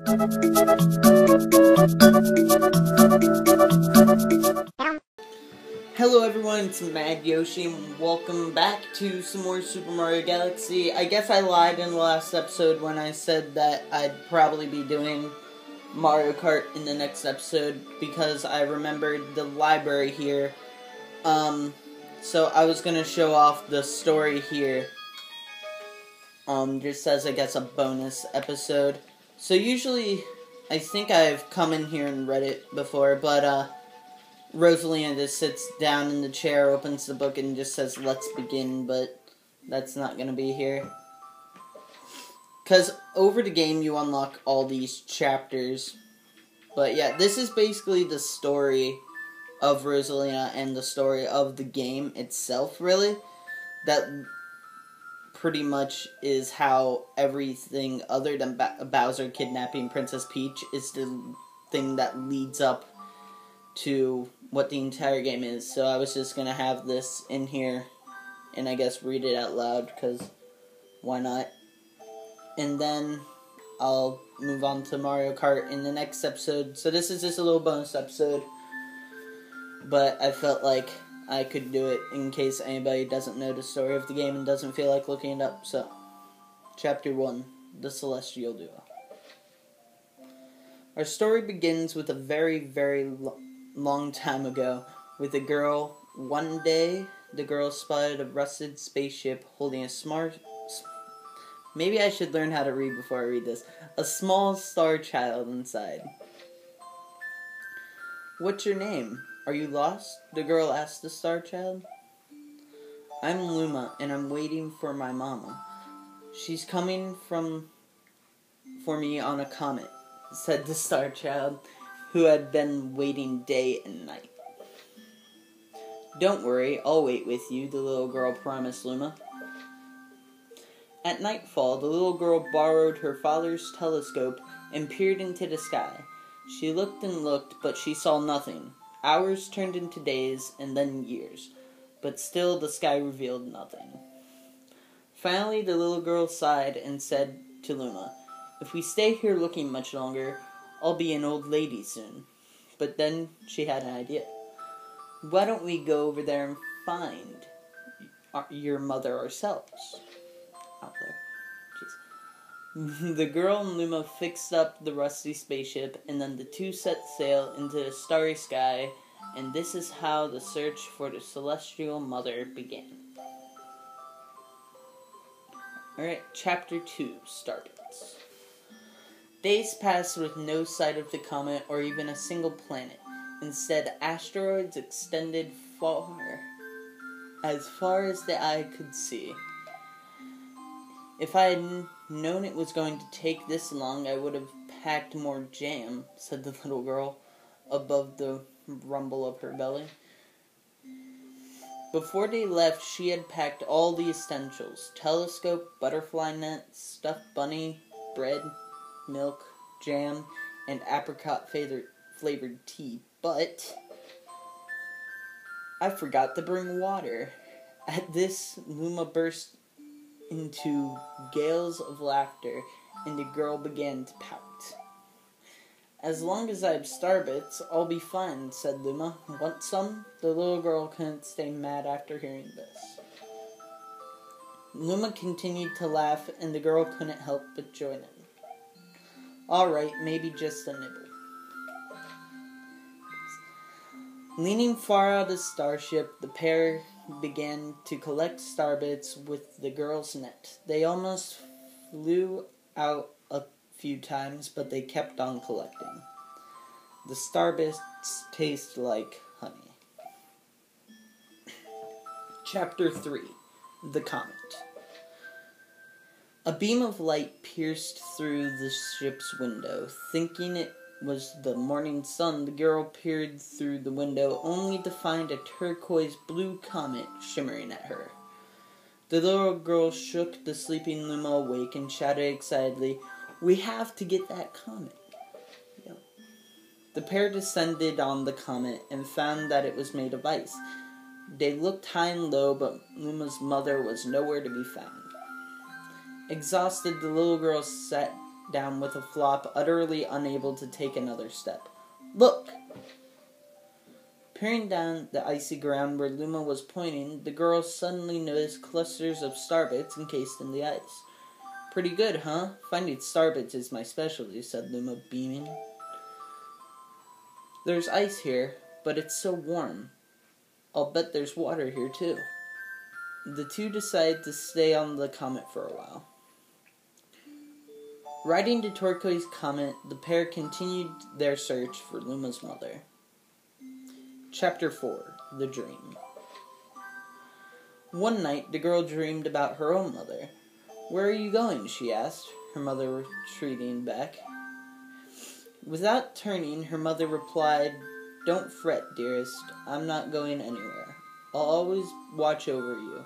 Hello everyone, it's Mad Yoshi, and welcome back to some more Super Mario Galaxy. I guess I lied in the last episode when I said that I'd probably be doing Mario Kart in the next episode, because I remembered the library here. So I was gonna show off the story here, just as, I guess, a bonus episode. So usually, I think I've come in here and read it before, but, Rosalina just sits down in the chair, opens the book, and just says, "Let's begin," but that's not gonna be here. Because over the game, you unlock all these chapters. But yeah, this is basically the story of Rosalina and the story of the game itself, really. That pretty much is how everything other than Bowser kidnapping Princess Peach is the thing that leads up to what the entire game is. So I was just gonna have this in here and I guess read it out loud, because why not? And then I'll move on to Mario Kart in the next episode. So this is just a little bonus episode, but I felt like I could do it in case anybody doesn't know the story of the game and doesn't feel like looking it up. So, Chapter 1, The Celestial Duo. Our story begins with a very, very long time ago, with a girl. One day, the girl spotted a rusted spaceship holding a maybe I should learn how to read before I read this. A small star child inside. "What's your name? Are you lost?" the girl asked the star child. "I'm Luma, and I'm waiting for my mama. She's coming for me on a comet," said the star child, who had been waiting day and night. "Don't worry, I'll wait with you," the little girl promised Luma. At nightfall, the little girl borrowed her father's telescope and peered into the sky. She looked and looked, but she saw nothing. Hours turned into days, and then years, but still the sky revealed nothing. Finally, the little girl sighed and said to Luma, "If we stay here looking much longer, I'll be an old lady soon." But then she had an idea. "Why don't we go over there and find your mother ourselves?" Out there. Jeez. The girl and Luma fixed up the rusty spaceship, and then the two set sail into the starry sky, and this is how the search for the celestial mother began. Alright, Chapter 2 starts. Days passed with no sight of the comet or even a single planet. Instead, asteroids extended as far as the eye could see. "If I had known it was going to take this long, I would have packed more jam," said the little girl, above the rumble of her belly. Before they left, she had packed all the essentials: telescope, butterfly net, stuffed bunny, bread, milk, jam, and apricot-flavored tea. But I forgot to bring water. At this, Luma burst into gales of laughter, and the girl began to pout. "As long as I have starbits, I'll be fine," said Luma. "Want some?" The little girl couldn't stay mad after hearing this. Luma continued to laugh, and the girl couldn't help but join in. "All right, maybe just a nibble." Leaning far out of the starship, the pair began to collect starbits with the girl's net. They almost flew out a few times, but they kept on collecting. The starbits taste like honey. Chapter 3, The Comet. A beam of light pierced through the ship's window. Thinking it was the morning sun, the girl peered through the window, only to find a turquoise blue comet shimmering at her. The little girl shook the sleeping Luma awake and shouted excitedly, "We have to get that comet!" Yep. The pair descended on the comet and found that it was made of ice. They looked high and low, but Luma's mother was nowhere to be found. Exhausted, the little girl sat down with a flop, utterly unable to take another step. "Look!" Peering down the icy ground where Luma was pointing, the girl suddenly noticed clusters of starbits encased in the ice. "Pretty good, huh? Finding starbits is my specialty," said Luma, beaming. "There's ice here, but it's so warm. I'll bet there's water here, too." The two decided to stay on the comet for a while. Riding to Turquoise Comet, the pair continued their search for Luma's mother. Chapter 4. The Dream. One night, the girl dreamed about her own mother. "Where are you going?" she asked, her mother retreating back. Without turning, her mother replied, "Don't fret, dearest. I'm not going anywhere. I'll always watch over you,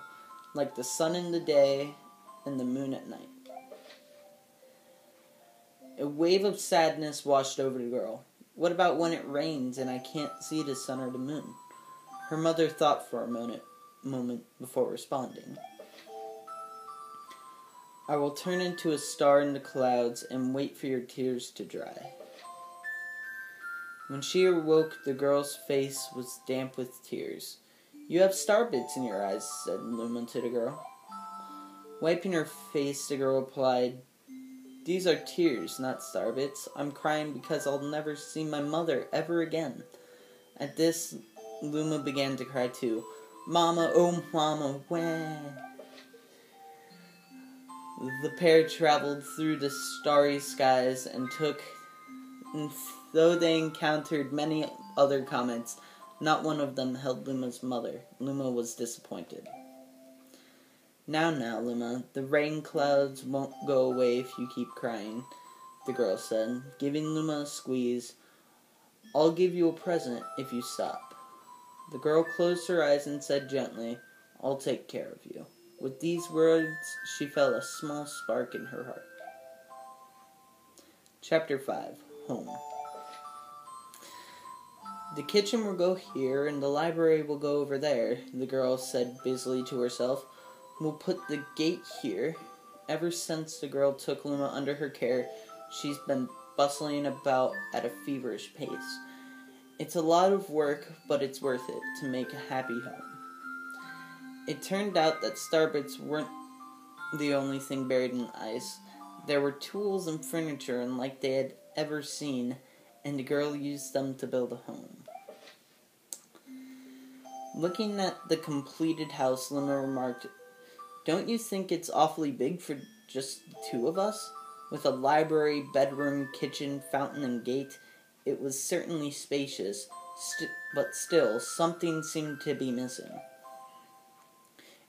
like the sun in the day and the moon at night." A wave of sadness washed over the girl. "What about when it rains and I can't see the sun or the moon?" Her mother thought for a moment before responding. "I will turn into a star in the clouds and wait for your tears to dry." When she awoke, the girl's face was damp with tears. "You have starbits in your eyes," said Luma to the girl. Wiping her face, the girl replied, "These are tears, not starbits. I'm crying because I'll never see my mother ever again." At this, Luma began to cry too. "Mama, oh mama, when?" The pair traveled through the starry skies and though they encountered many other comets, not one of them held Luma's mother. Luma was disappointed. Now, Luma, the rain clouds won't go away if you keep crying," the girl said, giving Luma a squeeze. "I'll give you a present if you stop." The girl closed her eyes and said gently, "I'll take care of you." With these words, she felt a small spark in her heart. Chapter 5. Home. "The kitchen will go here, and the library will go over there," the girl said busily to herself. "We'll put the gate here." Ever since the girl took Luma under her care, she's been bustling about at a feverish pace. It's a lot of work, but it's worth it to make a happy home. It turned out that starbits weren't the only thing buried in ice. There were tools and furniture unlike they had ever seen, and the girl used them to build a home. Looking at the completed house, Luma remarked, "Don't you think it's awfully big for just the two of us?" With a library, bedroom, kitchen, fountain, and gate, it was certainly spacious, but still, something seemed to be missing.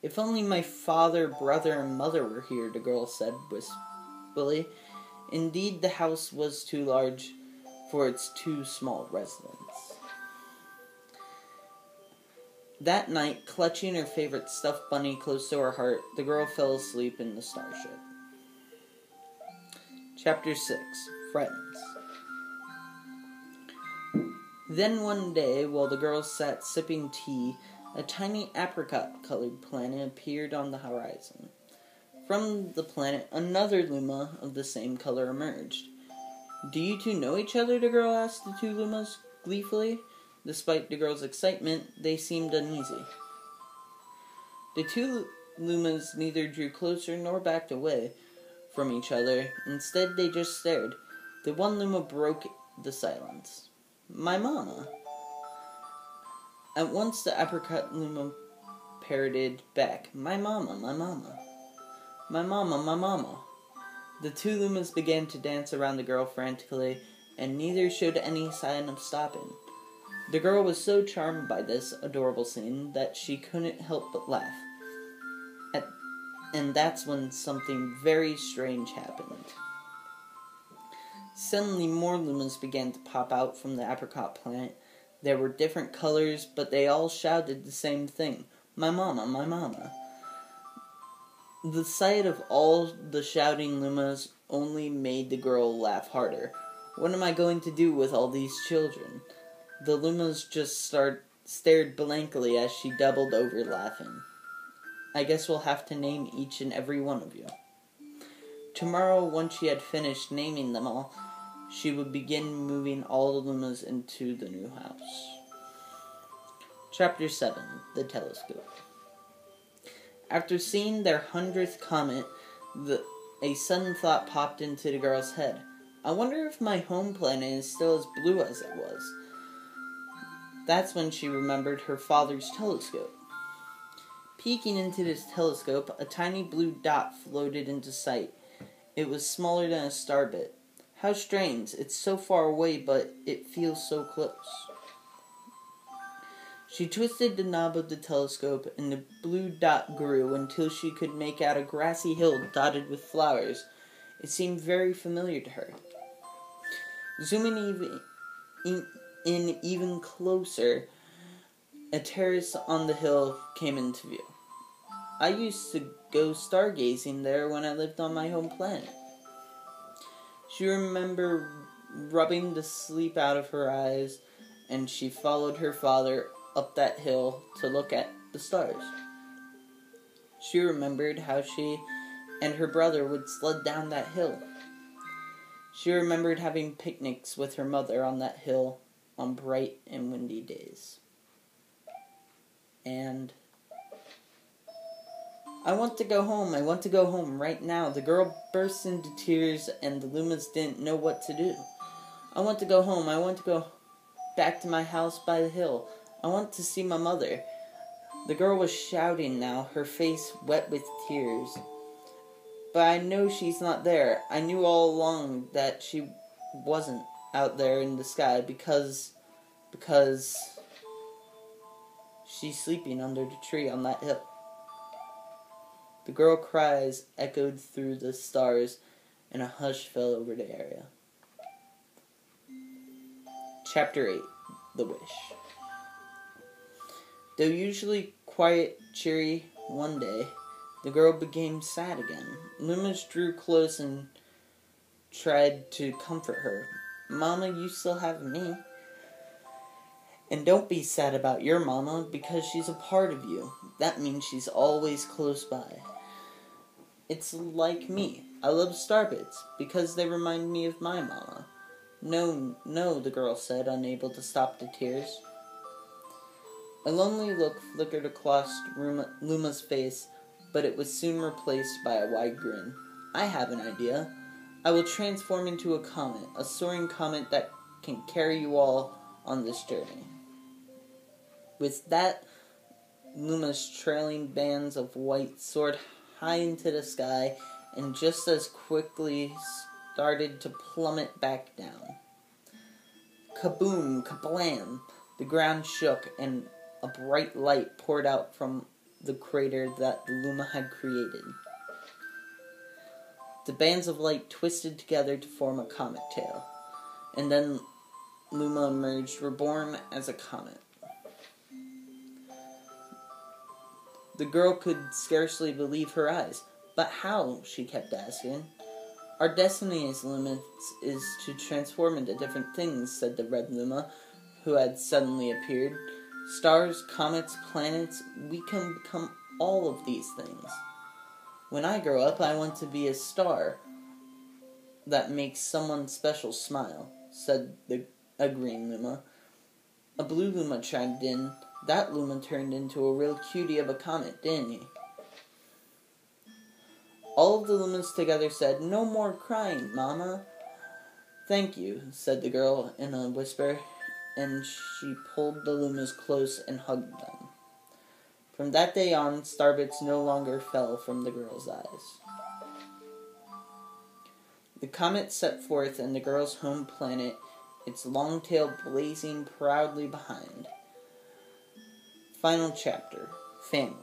"If only my father, brother, and mother were here," the girl said wistfully. Indeed, the house was too large for its two small residents. That night, clutching her favorite stuffed bunny close to her heart, the girl fell asleep in the starship. Chapter 6. Friends. Then one day, while the girls sat sipping tea, a tiny apricot-colored planet appeared on the horizon. From the planet, another Luma of the same color emerged. "Do you two know each other?" the girl asked the two Lumas gleefully. Despite the girl's excitement, they seemed uneasy. The two Lumas neither drew closer nor backed away from each other. Instead, they just stared. The one Luma broke the silence. "My mama." At once, the apricot Luma parroted back, "My mama, my mama. My mama, my mama." The two Lumas began to dance around the girl frantically, and neither showed any sign of stopping. The girl was so charmed by this adorable scene that she couldn't help but laugh. And that's when something very strange happened. Suddenly, more Lumas began to pop out from the apricot planet. There were different colors, but they all shouted the same thing, "My mama, my mama." The sight of all the shouting Lumas only made the girl laugh harder. "What am I going to do with all these children?" The Lumas just stared blankly as she doubled over laughing. "I guess we'll have to name each and every one of you." Tomorrow, once she had finished naming them all, she would begin moving all the Lumas into the new house. Chapter 7. The Telescope. After seeing their 100th comet, a sudden thought popped into the girl's head. I wonder if my home planet is still as blue as it was. That's when she remembered her father's telescope. Peeking into this telescope, a tiny blue dot floated into sight. It was smaller than a star bit. How strange, it's so far away, but it feels so close. She twisted the knob of the telescope, and the blue dot grew until she could make out a grassy hill dotted with flowers. It seemed very familiar to her. Zooming in even closer, a terrace on the hill came into view. I used to go stargazing there when I lived on my home planet. She remembered rubbing the sleep out of her eyes, and she followed her father up that hill to look at the stars. She remembered how she and her brother would sled down that hill. She remembered having picnics with her mother on that hill on bright and windy days. And I want to go home right now. The girl burst into tears and the Lumas didn't know what to do. I want to go home. I want to go back to my house by the hill. I want to see my mother. The girl was shouting now, her face wet with tears. But I know she's not there. I knew all along that she wasn't out there in the sky because she's sleeping under the tree on that hill. The girl's cries echoed through the stars, and a hush fell over the area. Chapter 8. The Wish. Though usually quiet, cheery, one day, the girl became sad again. Loomis drew close and tried to comfort her. Mama, you still have me. And don't be sad about your mama, because she's a part of you. That means she's always close by. It's like me. I love starbits, because they remind me of my mama. No, the girl said, unable to stop the tears. A lonely look flickered across Luma's face, but it was soon replaced by a wide grin. I have an idea. I will transform into a comet, a soaring comet that can carry you all on this journey. With that, Luma's trailing bands of white soared high into the sky and just as quickly started to plummet back down. Kaboom, kablam! The ground shook and a bright light poured out from the crater that the Luma had created. The bands of light twisted together to form a comet tail, and then Luma emerged, reborn as a comet. The girl could scarcely believe her eyes. But how? She kept asking. Our destiny as Lumans is to transform into different things, said the red Luma, who had suddenly appeared. Stars, comets, planets, we can become all of these things. When I grow up, I want to be a star that makes someone special smile, said a green Luma. A blue Luma chimed in. That Luma turned into a real cutie of a comet, didn't he? All of the Lumas together said, No more crying, Mama. Thank you, said the girl in a whisper, and she pulled the Lumas close and hugged them. From that day on, starbits no longer fell from the girl's eyes. The comet set forth in the girl's home planet, its long tail blazing proudly behind. Final chapter, Family.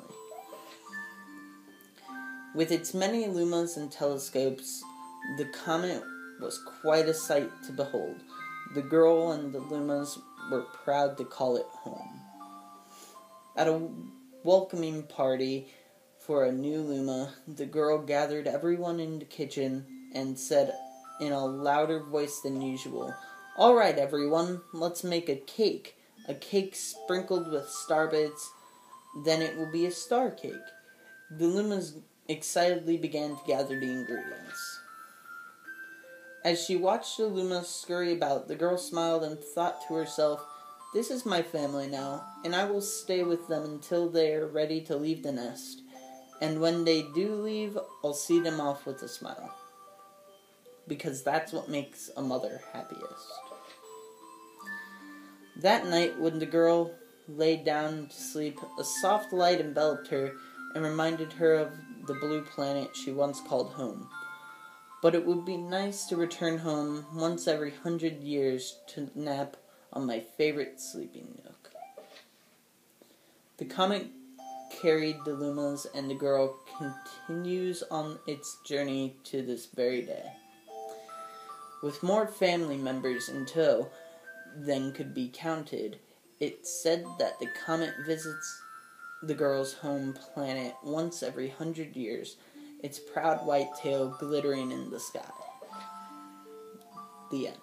With its many Lumas and telescopes, the comet was quite a sight to behold. The girl and the Lumas were proud to call it home. At a welcoming party for a new Luma, the girl gathered everyone in the kitchen and said in a louder voice than usual, All right, everyone, let's make a cake sprinkled with starbits, then it will be a star cake. The Lumas excitedly began to gather the ingredients. As she watched the Luma scurry about, the girl smiled and thought to herself, "This is my family now, and I will stay with them until they are ready to leave the nest. And when they do leave, I'll see them off with a smile." Because that's what makes a mother happiest. That night, when the girl lay down to sleep, a soft light enveloped her and reminded her of the blue planet she once called home. But it would be nice to return home once every 100 years to nap on my favorite sleeping nook. The comet carried the Lumas, and the girl continues on its journey to this very day. With more family members in tow than could be counted, it's said that the comet visits the girl's home planet once every 100 years, its proud white tail glittering in the sky. The end.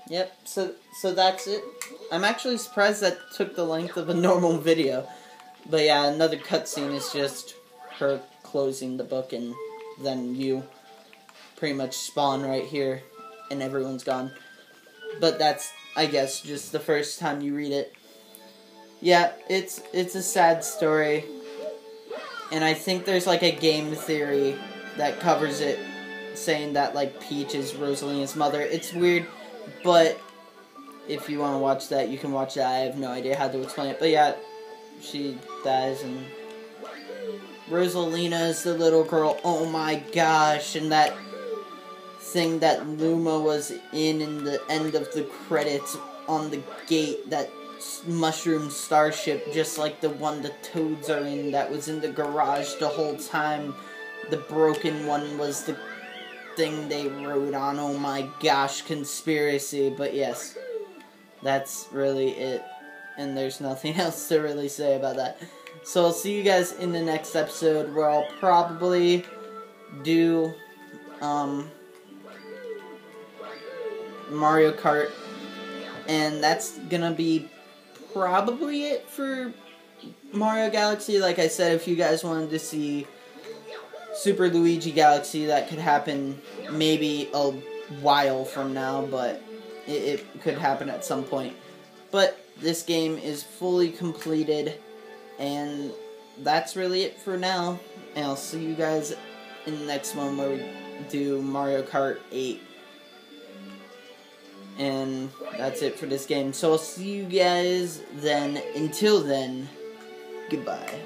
Yep, so that's it. I'm actually surprised that took the length of a normal video. But yeah, another cutscene is just her closing the book, and then you pretty much spawn right here, and everyone's gone. But that's, I guess, just the first time you read it. Yeah, it's a sad story, and I think there's like a game theory that covers it, saying that like Peach is Rosalina's mother. It's weird, but if you want to watch that, you can watch that. I have no idea how to explain it, but yeah, she dies, and Rosalina is the little girl. Oh my gosh, and that thing that Luma was in the end of the credits on the gate, that mushroom starship, just like the one the Toads are in, that was in the garage the whole time. The broken one was the thing they rode on. Oh my gosh, conspiracy. But yes, that's really it, and there's nothing else to really say about that. So I'll see you guys in the next episode, where I'll probably do Mario Kart, and that's gonna be probably it for Mario Galaxy. Like I said, if you guys wanted to see Super Luigi Galaxy, that could happen maybe a while from now, but it could happen at some point. But this game is fully completed, and that's really it for now, and I'll see you guys in the next one, where we do Mario Kart 8. And that's it for this game. So I'll see you guys then. Until then, goodbye.